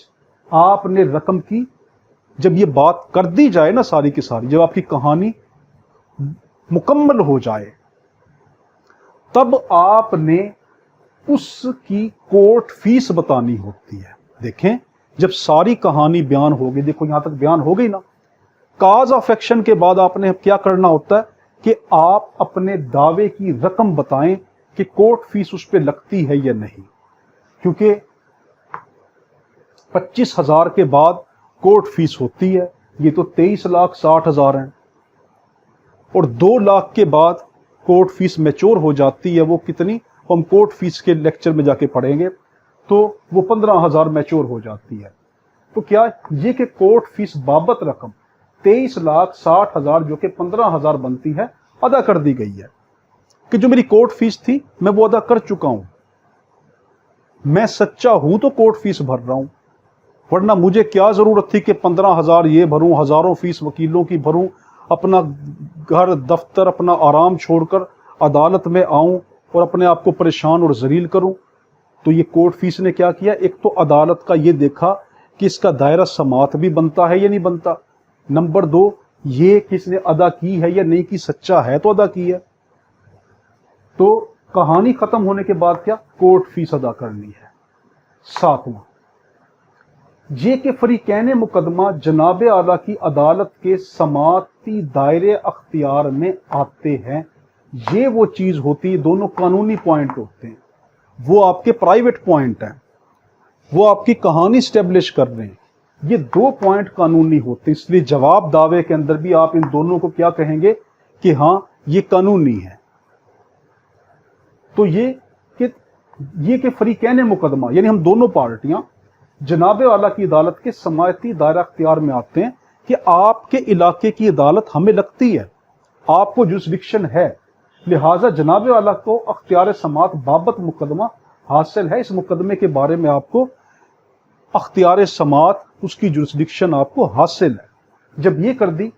आपने रकम की जब ये बात कर दी जाए ना सारी की सारी, जब आपकी कहानी मुकम्मल हो जाए, तब आपने उसकी कोर्ट फीस बतानी होती है। देखें, जब सारी कहानी बयान होगी, देखो यहां तक बयान हो गई ना, काज ऑफ एक्शन के बाद आपने क्या करना होता है कि आप अपने दावे की रकम बताएं कि कोर्ट फीस उस पर लगती है या नहीं, क्योंकि 25,000 के बाद कोर्ट फीस होती है, ये तो 23,60,000 है, और 2 लाख के बाद कोर्ट फीस मैच्योर हो जाती है। वो कितनी, हम कोर्ट फीस के लेक्चर में जाके पढ़ेंगे, तो वो 15,000 मैच्योर हो जाती है। तो क्या ये कि कोर्ट फीस बाबत रकम 23,60,000 जो कि 15,000 बनती है, अदा कर दी गई है, कि जो मेरी कोर्ट फीस थी मैं वो अदा कर चुका हूं, मैं सच्चा हूं तो कोर्ट फीस भर रहा हूं, वरना मुझे क्या जरूरत थी कि 15,000 ये भरूं, हजारों फीस वकीलों की भरूं, अपना घर दफ्तर अपना आराम छोड़कर अदालत में आऊं और अपने आप को परेशान और जलील करूं। तो ये कोर्ट फीस ने क्या किया, एक तो अदालत का ये देखा कि इसका दायरा समात भी बनता है या नहीं बनता, नंबर 2 ये किसने अदा की है या नहीं की, सच्चा है तो अदा की है। तो कहानी खत्म होने के बाद क्या, कोर्ट फीस अदा करनी है। 7वां, ये कि फरीकैन मुकदमा जनाब आला की अदालत के समाती दायरे अख्तियार में आते हैं। ये वो चीज होती है, दोनों कानूनी पॉइंट होते हैं, वो आपके प्राइवेट पॉइंट हैं, वो आपकी कहानी स्टेब्लिश कर रहे हैं। ये 2 पॉइंट कानूनी होते हैं, इसलिए जवाब दावे के अंदर भी आप इन दोनों को क्या कहेंगे कि हां ये कानूनी है। तो ये कि फरीकैन मुकदमा यानी हम दोनों पार्टियां जनाब आला की अदालत के समायती दायरा अख्तियार में आते हैं कि आपके इलाके की अदालत हमें लगती है, आपको जुरिस्डिक्शन है, लिहाजा जनाब आला को अख्तियार समात बाबत मुकदमा हासिल है। इस मुकदमे के बारे में आपको अख्तियार समात, उसकी जुरिस्डिक्शन आपको हासिल है। जब ये कर दी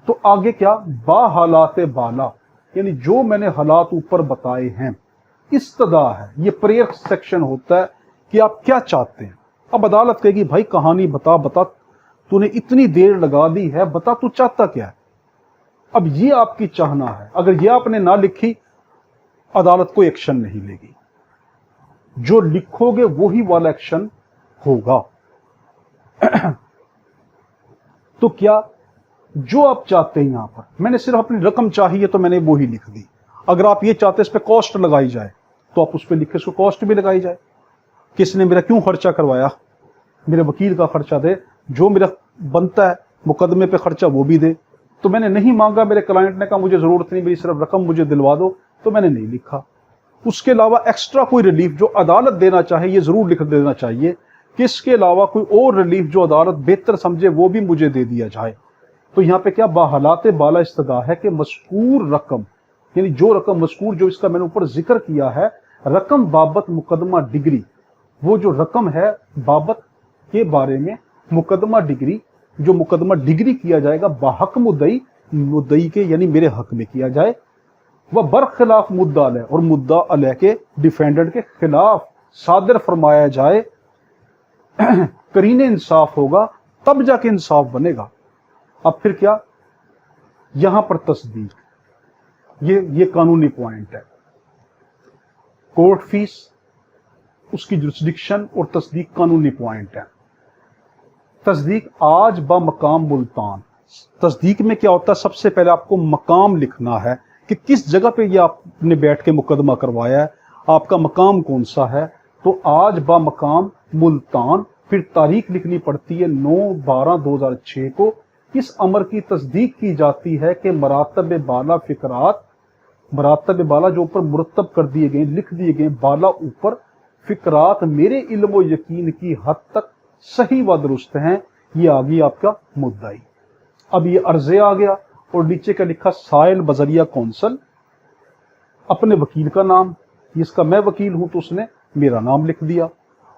तो आगे क्या, बा हालात बाला, यानी जो मैंने हालात ऊपर बताए हैं, इस्तदा है, ये प्रेयर सेक्शन होता है कि आप क्या चाहते हैं। अब अदालत कहेगी भाई कहानी बता बता, तूने इतनी देर लगा दी है, बता तू चाहता क्या है। अब ये आपकी चाहना है, अगर ये आपने ना लिखी अदालत कोई एक्शन नहीं लेगी। जो लिखोगे वही वाला एक्शन होगा। तो क्या जो आप चाहते हैं, यहां पर मैंने सिर्फ अपनी रकम चाहिए तो मैंने वो ही लिख दी। अगर आप ये चाहते इस पे कॉस्ट लगाई जाए तो आप उस पे लिखे, इसको कॉस्ट भी लगाई जाए। किसने मेरा क्यों खर्चा करवाया, मेरे वकील का खर्चा दे, जो मेरा बनता है मुकदमे पे खर्चा वो भी दे। तो मैंने नहीं मांगा, मेरे क्लाइंट ने कहा मुझे जरूरत नहीं, मेरी सिर्फ रकम मुझे दिलवा दो, तो मैंने नहीं लिखा। उसके अलावा एक्स्ट्रा कोई रिलीफ जो अदालत देना चाहे ये जरूर लिख देना चाहिए कि इसके अलावा कोई और रिलीफ जो अदालत बेहतर समझे वो भी मुझे दे दिया जाए। तो यहाँ पे क्या बाहलाते बाला इस्तदा है कि मज़कूर रकम, यानी जो रकम मज़कूर, जो इसका मैंने ऊपर जिक्र किया है, रकम बाबत मुकदमा डिग्री, वो जो रकम है बाबत के बारे में मुकदमा डिग्री, जो मुकदमा डिग्री किया जाएगा बाहक मुद्दई, मुद्दई के यानी मेरे हक में किया जाए, वह बरखिलाफ मुद्दा अलैह, और मुद्दा अलैह के डिफेंडेंट के खिलाफ सादर फरमाया जाए। करीने इंसाफ होगा तब जाके इंसाफ बनेगा। अब फिर क्या, यहां पर तस्दीक, ये कानूनी पॉइंट है। कोर्ट फीस, उसकी जुरिस्डिक्शन और तस्दीक कानूनी पॉइंट है। तस्दीक आज बा मकाम मुल्तान, तस्दीक में क्या होता है, सबसे पहले आपको मकाम लिखना है कि किस जगह पे ये आपने बैठ के मुकदमा करवाया है, आपका मकाम कौन सा है। तो आज बा मकाम मुल्तान, फिर तारीख लिखनी पड़ती है 9/12/2006 को। इस अमर की तस्दीक की जाती है कि मरातब बाला फिकरात, मरातब बाला जो ऊपर मुरतब कर दिए गए, लिख दिए गए बाला ऊपर, फिकरात मेरे इल्म व यकीन की हद तक सही व दुरुस्त हैं। ये आ गई आपका मुद्दाई। अब ये अर्जे आ गया और नीचे का लिखा साइल बजरिया कौंसल, अपने वकील का नाम, जिसका मैं वकील हूं तो उसने मेरा नाम लिख दिया।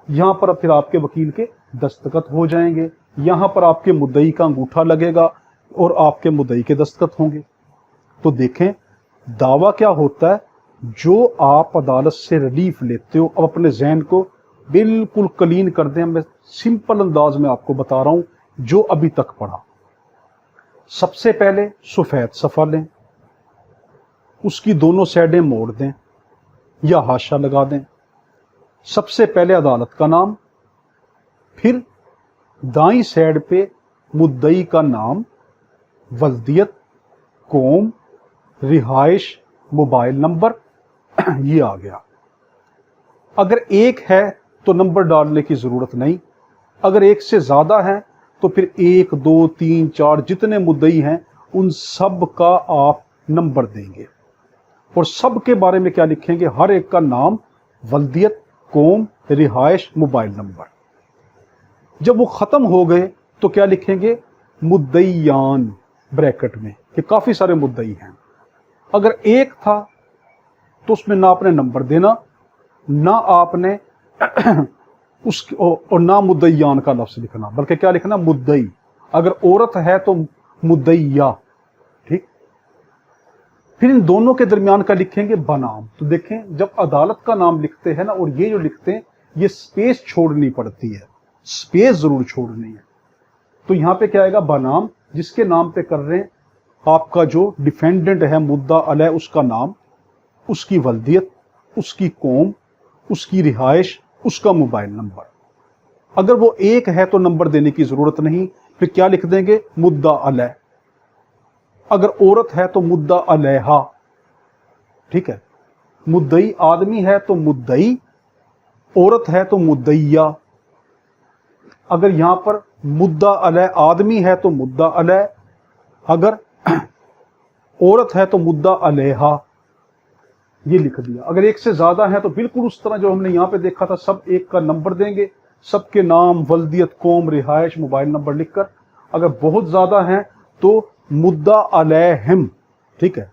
यहां पर फिर आपके वकील के दस्तखत हो जाएंगे, यहां पर आपके मुद्दई का अंगूठा लगेगा और आपके मुद्दई के दस्तखत होंगे। तो देखें दावा क्या होता है, जो आप अदालत से रिलीफ लेते हो। अब अपने जहन को बिल्कुल क्लीन कर दें, मैं सिंपल अंदाज में आपको बता रहा हूं जो अभी तक पढ़ा। सबसे पहले सफेद सफा लें, उसकी दोनों साइडें मोड़ दें या हाशा लगा दें। सबसे पहले अदालत का नाम, फिर दाईं साइड पे मुद्दई का नाम, वल्दियत, कौम, रिहाइश, मोबाइल नंबर, ये आ गया। अगर एक है तो नंबर डालने की जरूरत नहीं, अगर एक से ज्यादा है तो फिर 1 2 3 4 जितने मुद्दई हैं उन सब का आप नंबर देंगे और सब के बारे में क्या लिखेंगे, हर एक का नाम, वल्दियत, कौम, रिहाइश, मोबाइल नंबर। जब वो खत्म हो गए तो क्या लिखेंगे, मुद्दईयान ब्रैकेट में, कि काफी सारे मुद्दई हैं। अगर एक था तो उसमें ना आपने नंबर देना, ना आपने उसकी और ना मुद्दईयान का लफ्ज लिखना, बल्कि क्या लिखना, मुद्दई। अगर औरत है तो मुद्दईया, ठीक। फिर इन दोनों के दरमियान का लिखेंगे बनाम। तो देखें जब अदालत का नाम लिखते हैं ना, और ये जो लिखते हैं ये स्पेस छोड़नी पड़ती है, स्पेस जरूर छोड़नी है। तो यहां पे क्या आएगा, बनाम, जिसके नाम पे कर रहे हैं, आपका जो डिफेंडेंट है मुद्दा अलैह, उसका नाम, उसकी वल्दियत, उसकी कौम, उसकी रिहाइश, उसका मोबाइल नंबर। अगर वो एक है तो नंबर देने की जरूरत नहीं, फिर क्या लिख देंगे, मुद्दा अलैह। अगर औरत है तो मुद्दा अलैहा, ठीक है। मुद्दई आदमी है तो मुद्दई, औरत है तो मुद्दईया। अगर यहां पर मुद्दा अलैह आदमी है तो मुद्दा अलैह, अगर औरत है तो मुद्दा अलैहा, ये लिख दिया। अगर एक से ज्यादा है तो बिल्कुल उस तरह जो हमने यहां पे देखा था, सब एक का नंबर देंगे, सबके नाम, वल्दियत, कौम, रिहाइश, मोबाइल नंबर लिखकर। अगर बहुत ज्यादा हैं तो मुद्दा अलैहिम, ठीक है।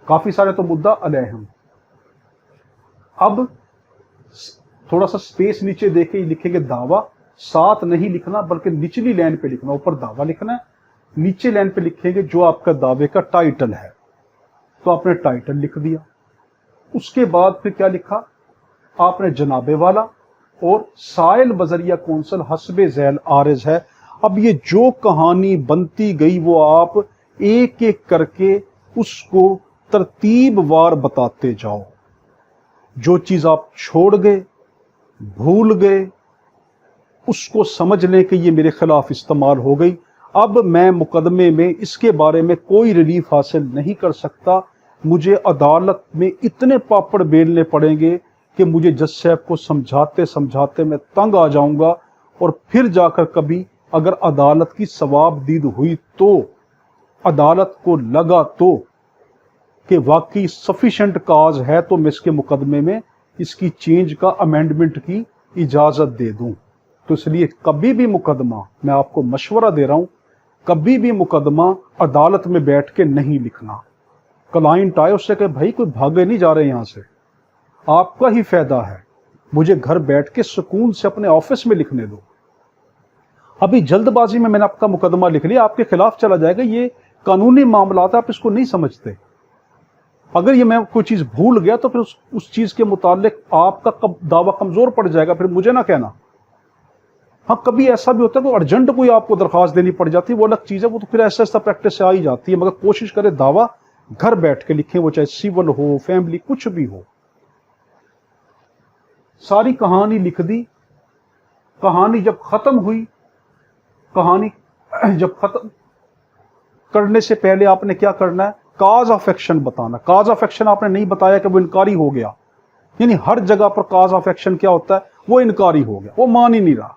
काफी सारे तो मुद्दा अलैहिम। अब थोड़ा सा स्पेस नीचे देके लिखेंगे दावा, साथ नहीं लिखना बल्कि निचली लाइन पे लिखना, ऊपर दावा लिखना है, नीचे लाइन पे लिखेंगे जो आपका दावे का टाइटल है। तो आपने टाइटल लिख दिया। उसके बाद फिर क्या लिखा, आपने जनाबे वाला और साइल बजरिया कौंसल हस्बे झैल आरिज है। अब ये जो कहानी बनती गई वो आप एक एक करके उसको तरतीब वार बताते जाओ। جو چیز آپ چھوڑ گئے، بھول گئے، اس کو سمجھ لیں کہ یہ میرے خلاف استعمال ہو گئی، اب میں مقدمے میں اس کے بارے میں کوئی ریلیف حاصل نہیں کر سکتا، مجھے عدالت میں اتنے پاپڑ بیلنے پڑیں گے کہ مجھے جج صاحب کو سمجھاتے سمجھاتے میں تنگ آ جاؤں گا، اور پھر جا کر کبھی اگر عدالت کی ثواب دید ہوئی تو، عدالت کو لگا تو کہ واقعی سفیشینٹ کاز ہے، تو میں اس کے مقدمے میں اس کی چینج کا امینڈمنٹ کی اجازت دے دوں۔ تو اس لیے کبھی بھی مقدمہ، میں آپ کو مشورہ دے رہا ہوں، کبھی بھی مقدمہ عدالت میں بیٹھ کے نہیں لکھنا۔ کلائنٹ آئے، اس سے کہ بھائی کوئی بھاگے نہیں جا رہے یہاں سے، آپ کا ہی فائدہ ہے، مجھے گھر بیٹھ کے سکون سے اپنے آفس میں لکھنے دو۔ ابھی جلد بازی میں نے آپ کا مقدمہ لکھ لیا، آپ کے خلاف چلا جائے گا، یہ قانونی معاملات آپ اس کو نہیں سمجھتے۔ اگر یہ میں کوئی چیز بھول گیا تو پھر اس چیز کے متعلق آپ کا دعویٰ کمزور پڑ جائے گا، پھر مجھے نہ کہنا۔ ہاں کبھی ایسا بھی ہوتا ہے کہ ارجنٹ کوئی آپ کو درخواست دینی پڑ جاتی ہے، وہ الگ چیز ہے، وہ تو پھر ایسا ایسا پریکٹس سے آ ہی جاتی ہے، مگر کوشش کرے دعویٰ گھر بیٹھ کے لکھیں، وہ چاہے سیول ہو، فیملی، کچھ بھی ہو۔ ساری کہانی لکھ دی، کہانی جب ختم ہوئی، کہانی جب ختم کرنے سے پہلے آپ نے کیا کرنا ہے؟ کاز آف ایکشن بتانا۔ کاز آف ایکشن آپ نے نہیں بتایا کہ وہ انکاری ہو گیا، یعنی ہر جگہ پر کاز آف ایکشن کیا ہوتا ہے؟ وہ انکاری ہو گیا، وہ مان ہی نہیں رہا،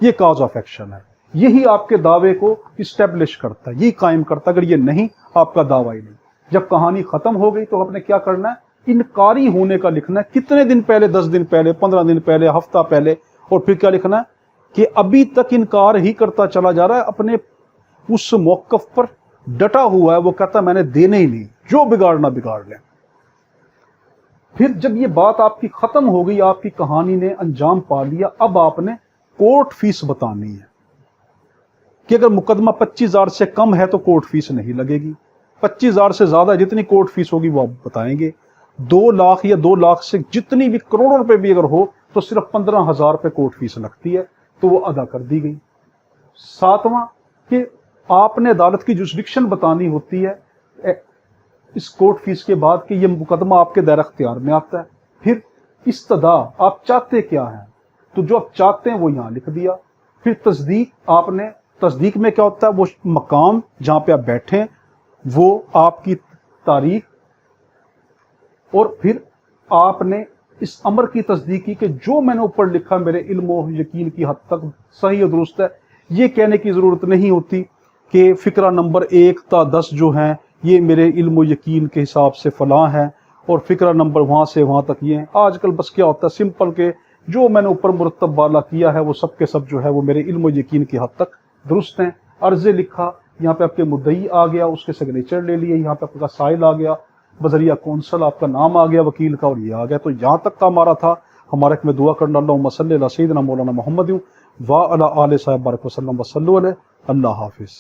یہ کاز آف ایکشن ہے۔ یہی آپ کے دعوے کو اسٹیبلش کرتا ہے، یہی قائم کرتا ہے۔ اگر یہ نہیں، آپ کا دعویٰ ہی نہیں۔ جب کہانی ختم ہو گئی تو آپ نے کیا کرنا ہے؟ انکاری ہونے کا لکھنا ہے، کتنے دن پہلے، 10 دن پہلے، 15 دن پہلے، ہفتہ پہلے، اور پھر کیا لکھنا ہے کہ ابھی تک انکار ہی کرتا چلا جا رہا ہے، اپنے اس موقف پر ڈٹا ہوا ہے، وہ کہتا ہے میں نے دینے ہی نہیں، جو بگاڑنا بگاڑ لیں۔ پھر جب یہ بات آپ کی ختم ہو گئی، آپ کی کہانی نے انجام پا لیا، اب آپ نے کورٹ فیس بتانی ہے کہ اگر مقدمہ 25,000 سے کم ہے تو کورٹ فیس نہیں لگے گی، 25,000 سے زیادہ جتنی کورٹ فیس ہوگی وہ آپ بتائیں گے، 2 لاکھ یا 2 لاکھ سے جتنی بھی کروڑوں روپے بھی اگر ہو تو صرف 15,000 روپے کورٹ فیس لگتی ہے، تو وہ ادا کر دی گئی۔ 7واں کہ آپ نے عدالت کی جورسڈکشن بتانی ہوتی ہے اس کورٹ فیس کے بعد کہ یہ مقدمہ آپ کے دائرہ اختیار میں آتا ہے۔ پھر استدعا، آپ چاہتے کیا ہیں، تو جو آپ چاہتے ہیں وہ یہاں لکھ دیا۔ پھر تصدیق، آپ نے تصدیق میں کیا ہوتا ہے؟ وہ مقام جہاں پہ آپ بیٹھیں، وہ آپ کی تاریخ، اور پھر آپ نے اس امر کی تصدیق کی کہ جو میں نے اوپر لکھا میرے علم و یقین کی حد تک صحیح و درست ہے۔ یہ کہنے کی ضرورت نہیں ہوتی کہ فقرہ نمبر 1 تا 10 جو ہیں یہ میرے علم و یقین کے حساب سے فلاں ہیں، اور فقرہ نمبر وہاں سے وہاں تک یہ ہیں۔ آج کل بس کیا ہوتا ہے سمپل کہ جو میں نے اوپر مرتب بالا کیا ہے وہ سب کے سب جو ہے وہ میرے علم و یقین کی حد تک درست ہیں۔ عرض لکھا، یہاں پہ آپ کے مدعی آ گیا، اس کے سگنیچر لے لیے، یہاں پہ آپ کا سائل آ گیا، بذریعہ کونسل آپ کا نام آ گیا وکیل کا، اور یہ آ گیا۔ تو یہاں تک کا ہمارا تھا۔ ہمارا ایک میں دعا کرنا، اللہم صلی علی سیدنا مولانا محمد و علی آلہ صاحب بارک وسلم وصلوا علیہ۔ اللہ حافظ۔